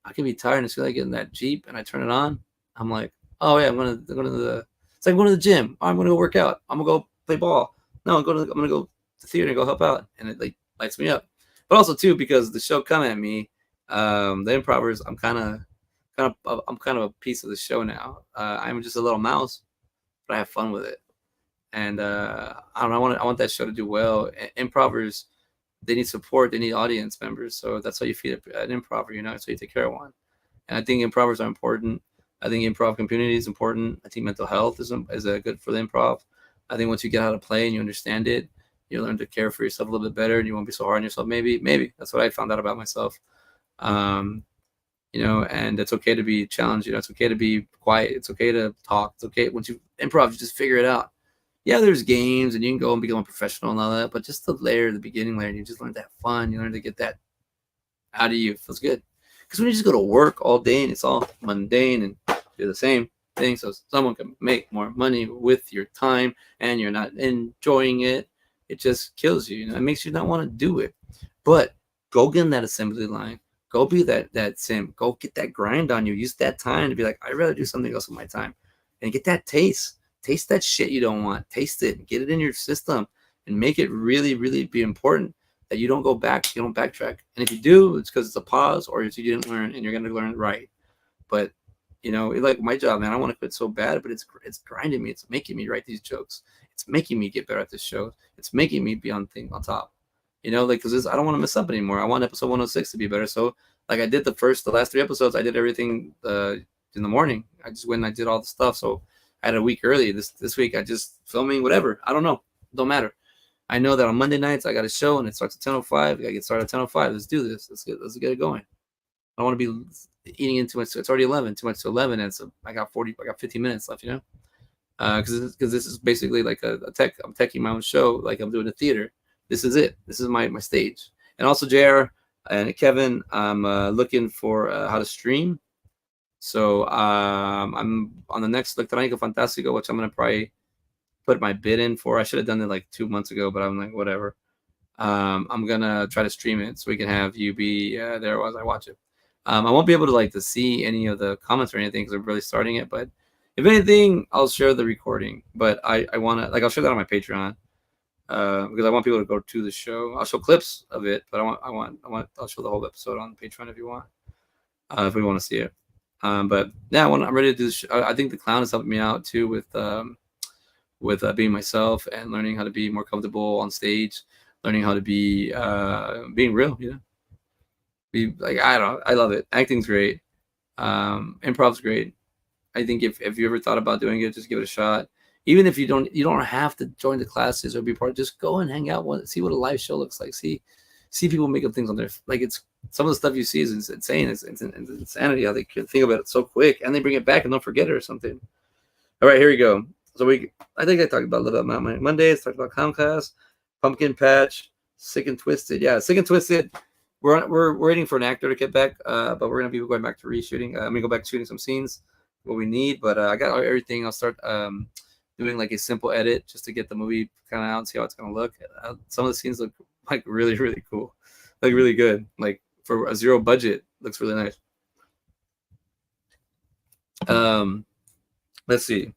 I can be tired. And as soon as I get in that Jeep and I turn it on, I'm like, oh, yeah, I'm going to it's like going to the gym. Oh, I'm going to go work out. I'm going to go play ball. No, I'm going to go to theater and go help out. And it lights me up. But also, too, because the show Come At Me, the Improvers, I'm kind of a piece of the show now. I'm just a little mouse, but I have fun with it. And I don't know. I want that show to do well. Improvers, they need support. They need audience members. So that's how you feed an improver. That's how you take care of one. And I think improvers are important. I think improv community is important. I think mental health is good for the improv. I think once you get how to play and you understand it, you learn to care for yourself a little bit better, and you won't be so hard on yourself. Maybe that's what I found out about myself. And it's okay to be challenged. It's okay to be quiet. It's okay to talk. It's okay once you improv, you just figure it out. Yeah, there's games and you can go and become a professional and all that, but just the beginning layer, you just learn to have fun. You learn to get that out of you. It feels good. Because when you just go to work all day and it's all mundane and do the same thing, so someone can make more money with your time and you're not enjoying it, it just kills you. It makes you not want to do it. But go get in that assembly line. Go be that sim. Go get that grind on you. Use that time to be like, I'd rather do something else with my time. And get that taste. Taste that shit you don't want. Taste it. Get it in your system. And make it really, really be important that you don't go back. You don't backtrack. And if you do, it's because it's a pause or it's you didn't learn and you're going to learn it right. But, like my job, man, I want to quit so bad, but it's grinding me. It's making me write these jokes. It's making me get better at this show. It's making me be on top. Because I don't want to mess up anymore. I want episode 106 to be better. So, I did the last 3 episodes, I did everything in the morning. I just went and I did all the stuff. So, I had a week early. This week I just filming whatever. I don't know. Don't matter. I know that on Monday nights I got a show and it starts at 10:05. I gotta get started at 10:05. Let's do this. Let's get it going. I don't want to be eating in too much. It's already 11. Too much to 11. And so I got 15 minutes left. Because this is basically like a tech. I'm teching my own show, like I'm doing a theater. This is it. This is my stage. And also JR and Kevin, I'm looking for how to stream. So I'm on the next Electrónico Fantástico, which I'm gonna probably put my bid in for. I should have done it like 2 months ago, but I'm like whatever. I'm gonna try to stream it so we can have you be there as I watch it. I won't be able to see any of the comments or anything because I'm really starting it, but if anything, I'll share the recording. But I want to I'll share that on my Patreon because I want people to go to the show. I'll show clips of it, but I'll show the whole episode on Patreon if you want, if we want to see it. But yeah, I'm ready to do this. I think the clown is helping me out too with being myself and learning how to be more comfortable on stage, learning how to be being real. Be like I love it. Acting's great. Improv's great. I think if you ever thought about doing it, just give it a shot. Even if you don't have to join the classes or be part. Just go and hang out. See what a live show looks like. See people make up things on there. Like it's some of the stuff you see is insane. It's insanity how they can think about it so quick and they bring it back and don't forget it or something. All right, here we go. So I think I talked about a little bit about My Manic Mondayz. Talked about Comcast, Pumpkin Patch, Sick and Twisted. Yeah, Sick and Twisted. We're waiting for an actor to get back, but we're gonna be going back to reshooting. I'm gonna go back to shooting some scenes, what we need. But I got everything. I'll start doing like a simple edit just to get the movie kind of out and see how it's gonna look. Some of the scenes look like really really cool, like really good. Like for a zero budget, looks really nice. Let's see.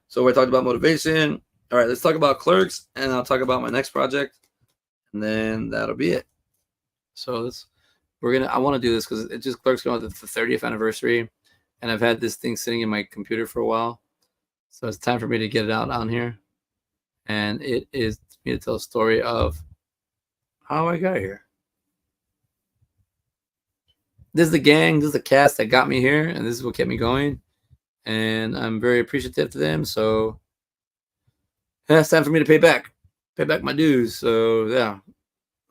So we talked about motivation. All right, let's talk about Clerks, and I'll talk about my next project. And then that'll be it. So I want to do this because it just Clerks going to the 30th anniversary, and I've had this thing sitting in my computer for a while, so it's time for me to get it out on here, and it is me to tell a story of how I got here. This is the gang, this is the cast that got me here, and this is what kept me going, and I'm very appreciative to them. So yeah, it's time for me to pay back my dues. So yeah,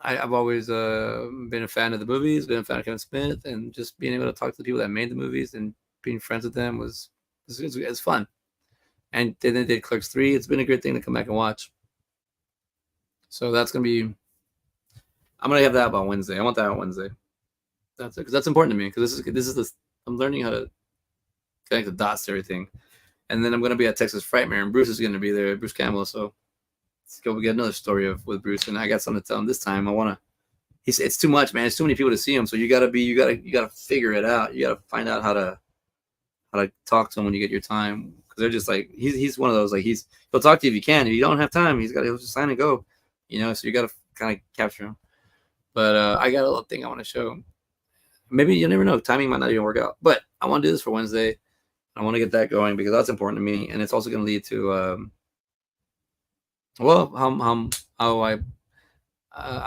I've always been a fan of the movies, been a fan of Kevin Smith, and just being able to talk to the people that made the movies and being friends with them was fun. And then they did Clerks 3. It's been a great thing to come back and watch. So that's gonna be. I'm gonna have that on Wednesday. I want that on Wednesday. That's it, because that's important to me. Because I'm learning how to connect the dots to everything. And then I'm gonna be at Texas Frightmare, and Bruce is gonna be there, Bruce Campbell. So let's go get another story with Bruce, and I got something to tell him this time. He said it's too much, man. It's too many people to see him. So you gotta figure it out. You gotta find out how to talk to him when you get your time. Because they're just like he's one of those like he'll talk to you if you can. If you don't have time, he'll just sign and go. So you gotta kind of capture him. But I got a little thing I want to show. Maybe you never know. Timing might not even work out. But I want to do this for Wednesday. I want to get that going because that's important to me, and it's also going to lead to how I'm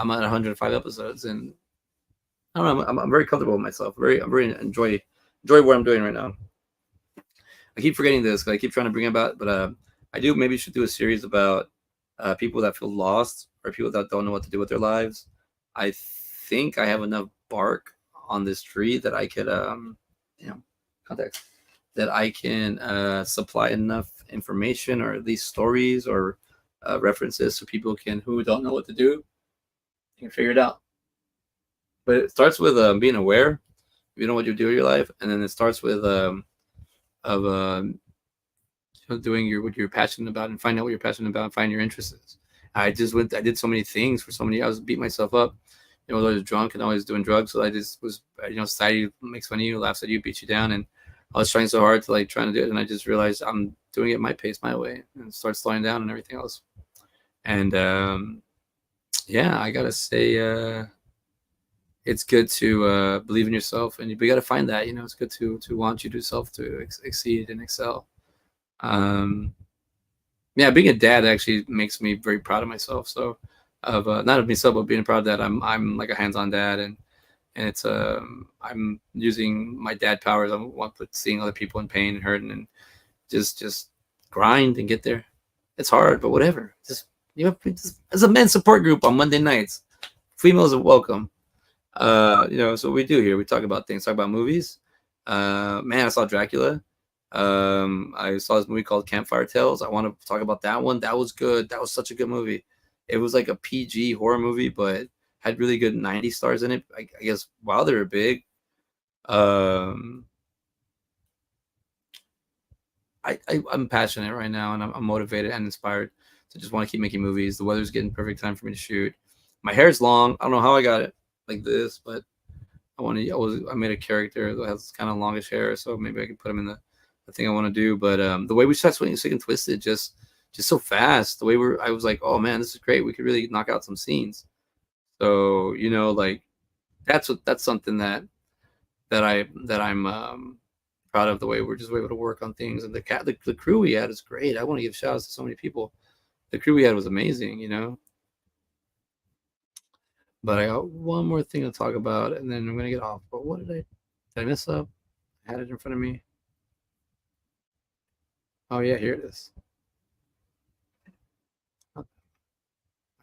at 105 episodes, and I don't know. I'm very comfortable with myself. I'm very enjoy what I'm doing right now. I keep forgetting this because I keep trying to bring it about, but I do maybe should do a series about people that feel lost or people that don't know what to do with their lives. I think I have enough bark on this tree that I could context that I can supply enough information or at least stories or references so people who don't know what to do can figure it out. But it starts with being aware. You know what you do with your life, and then it starts with doing what you're passionate about and find out what you're passionate about and find your interests. I did so many things for so many. I was beating myself up. I was always drunk and always doing drugs. So I just was, society makes fun of you, laughs at you, beats you down. And I was trying so hard to trying to do it. And I just realized I'm doing it my pace, my way, and start slowing down and everything else. And I got to say, it's good to believe in yourself, and you got to find that, it's good to want you to self to exceed and excel. Being a dad actually makes me very proud of myself. So of not of myself, but being proud that I'm like a hands-on dad, and and it's I'm using my dad powers. I want seeing other people in pain and hurting, and just grind and get there. It's hard, but whatever. Just as a men's support group on Monday nights, females are welcome. So what we do here, we talk about things, talk about movies. Man, I saw Dracula. I saw this movie called Campfire Tales. I want to talk about that one. That was good. That was such a good movie. It was like a PG horror movie, but had really good 90 stars in it. I guess while they were big. Um, I'm passionate right now, and I'm motivated and inspired to just want to keep making movies. The weather's getting perfect time for me to shoot. My hair's long. I don't know how I got it like this, but I made a character that has kind of longish hair, so maybe I can put him in the thing I want to do. But the way we shot Swinging Sick and Twisted, just so fast. The way I was like, oh man, this is great. We could really knock out some scenes. So like that's something that I'm proud of, the way we're just able to work on things, and the crew we had is great. I want to give shout outs to so many people. The crew we had was amazing. But I got one more thing to talk about, and then I'm gonna get off. But did I mess up? I had it in front of me. Oh yeah, here it is. All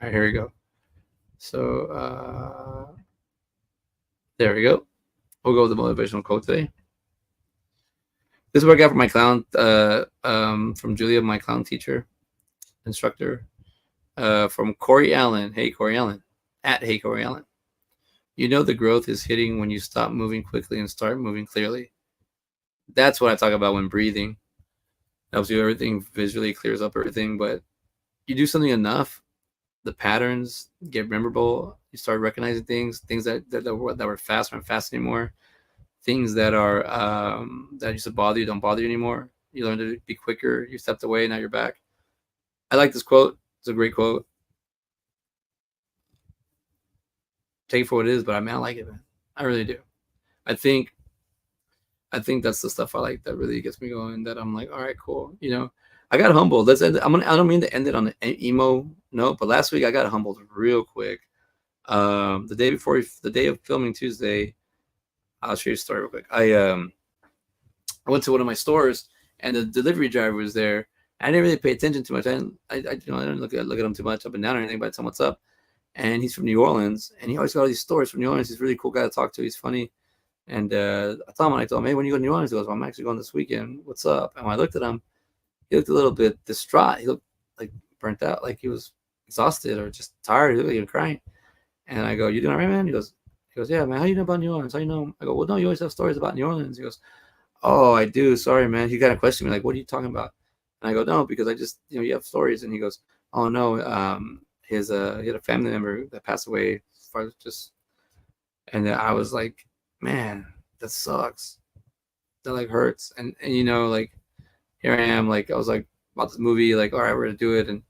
right, here we go. So there we go. We'll go with the motivational quote today. This is what I got from my clown, from Julia, my clown teacher, instructor, from Corey Allen. Hey, Corey Allen, at Hey Corey Allen. You know the growth is hitting when you stop moving quickly and start moving clearly. That's what I talk about when breathing. Helps you everything visually, clears up everything. But you do something enough, the patterns get memorable. You start recognizing things that were fast aren't fast anymore. Things that are that used to bother you don't bother you anymore. You learn to be quicker. You stepped away, now you're back. I like this quote. It's a great quote. Take it for what it is, but I mean, I like it, man. I really do. I think that's the stuff I like that really gets me going. That I'm like, all right, cool. I got humbled. Let's end. I don't mean to end it on an emo note, but last week I got humbled real quick. The day of filming Tuesday, I'll share your story real quick. I went to one of my stores, and the delivery driver was there. I didn't really pay attention too much. I didn't look at him too much up and down or anything, but I told him what's up. And he's from New Orleans, and he always got all these stories from New Orleans. He's a really cool guy to talk to. He's funny. And I told him, hey, when you go to New Orleans? He goes, well, I'm actually going this weekend. What's up? And when I looked at him, he looked a little bit distraught. He looked like burnt out, like he was exhausted or just tired. He looked like he was crying. And I go, you doing all right, man? He goes, yeah, man. How you know about New Orleans? How you know? I go, well, no, you always have stories about New Orleans. He goes, oh, I do. Sorry, man. He kind of questioned me, like, what are you talking about? And I go, no, because I just, you have stories. And he goes, oh no, he had a family member that passed away. And I was like, man, that sucks. That like hurts. And like here I am, like I was like about this movie, like, all right, we're gonna do it, and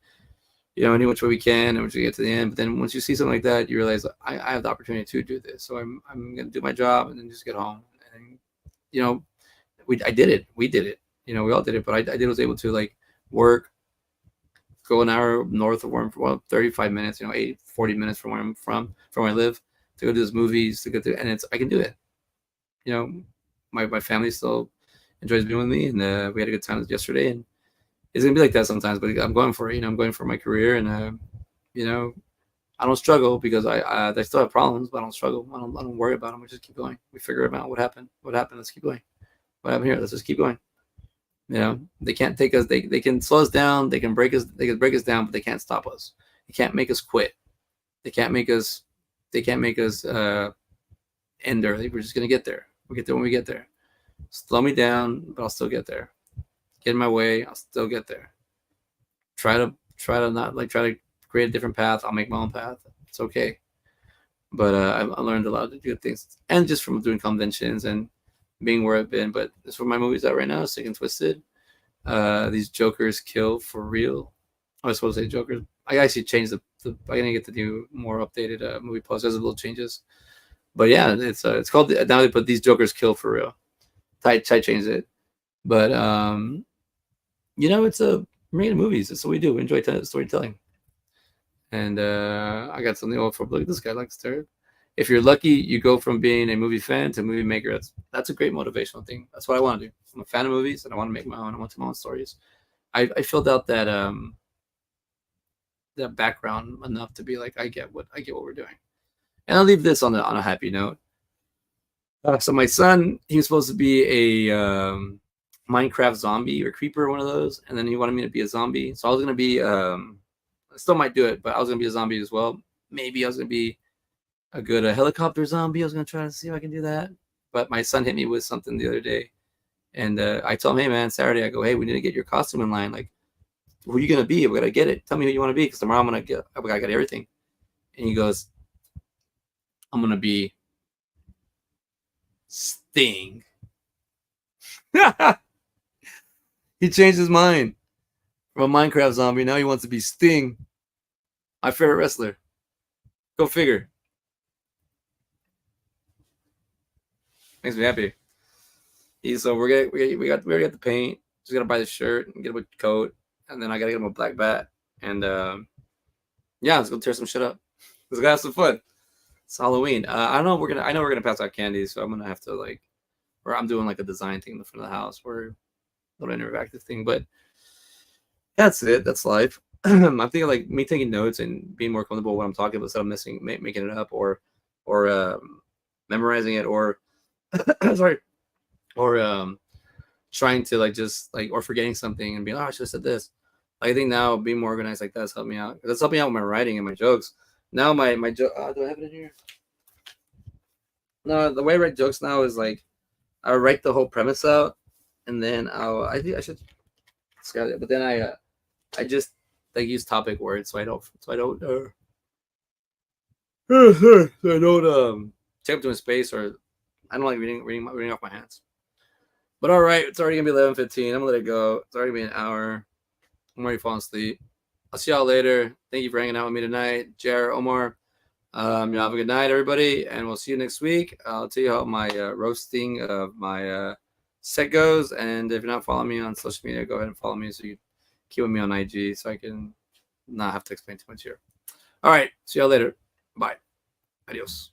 any which way we can, and once we get to the end. But then once you see something like that, you realize I have the opportunity to do this, so I'm gonna do my job and then just get home. And I did it. We did it. We all did it. But I was able to like work, go an hour north of where I'm from, well, 35 minutes, 40 minutes from where I'm from where I live, to go to those movies, to go to, and I can do it. My family still enjoys being with me, and we had a good time yesterday, and it's gonna be like that sometimes. But I'm going for it. I'm going for my career, and I don't struggle because I still have problems, but I don't struggle. I don't worry about them. We just keep going. We figure them out. What happened? Let's keep going. What happened here? Let's just keep going. They can't take us. They can slow us down. They can break us. They can break us down, but they can't stop us. They can't make us quit. They can't make us. End early. We're just gonna get there. We'll get there when we get there. Slow me down, but I'll still get there. Get in my way, I'll still get there. Try to create a different path. I'll make my own path. It's okay. But I learned a lot of good things, and just from doing conventions and being where I've been. But that's where my movie's at right now, Sick and Twisted. These jokers kill for real. I was supposed to say jokers. I actually changed I'm gonna get the new, more updated movie poster. There's a little changes. But yeah, it's called, now they put these jokers kill for real. I changed it. But it's we're making movies. That's what we do. We enjoy storytelling. And I got something old for, look at this guy, likes to if you're lucky, you go from being a movie fan to a movie maker. That's a great motivational thing. That's what I want to do. I'm a fan of movies, and I want to make my own. I want to tell my own stories. I filled out that background enough to be like, I get what we're doing. And I'll leave this on a happy note. So my son, he was supposed to be a Minecraft zombie or creeper, one of those, and then he wanted me to be a zombie. So I was gonna be, I still might do it, but I was gonna be a zombie as well. Maybe I was gonna be a good helicopter zombie. I was gonna try to see if I can do that. But my son hit me with something the other day, and I told him, hey man, Saturday, I go, hey, we need to get your costume in line. Like, who are you gonna be? We gotta get it. Tell me who you want to be, because tomorrow I gotta get everything. And he goes, I'm gonna be Sting. He changed his mind from a Minecraft zombie. Now he wants to be Sting, my favorite wrestler. Go figure. Makes me happy. So we already got the paint. Just gotta buy the shirt and get him a coat, and then I gotta get him a black bat. And yeah, let's go tear some shit up. Let's go have some fun. It's Halloween. I know we're gonna pass out candy, so I'm gonna have to like, or I'm doing like a design thing in the front of the house, or a little interactive thing. But that's it. That's life. I'm thinking like me taking notes and being more comfortable with what I'm talking about instead of making it up, or memorizing it, or sorry, or trying to like just like, or forgetting something and being, oh, I should have said this. Like, I think now being more organized like that's helped me out. That's helped me out with my writing and my jokes. Now my joke. Do I have it in here? No, the way I write jokes now is like I write the whole premise out, and then I think I should scout it. But then I just like use topic words so I don't so I don't take up too much space, or I don't like reading off my hands. But all right, it's already gonna be 11:15. I'm gonna let it go. It's already been an hour. I'm already falling asleep. I'll see y'all later. Thank you for hanging out with me tonight, Jared, Omar. Y'all have a good night, everybody, and we'll see you next week. I'll tell you how my roasting of my set goes, and if you're not following me on social media, go ahead and follow me so you keep with me on IG, so I can not have to explain too much here. All right, see y'all later. Bye. Adios.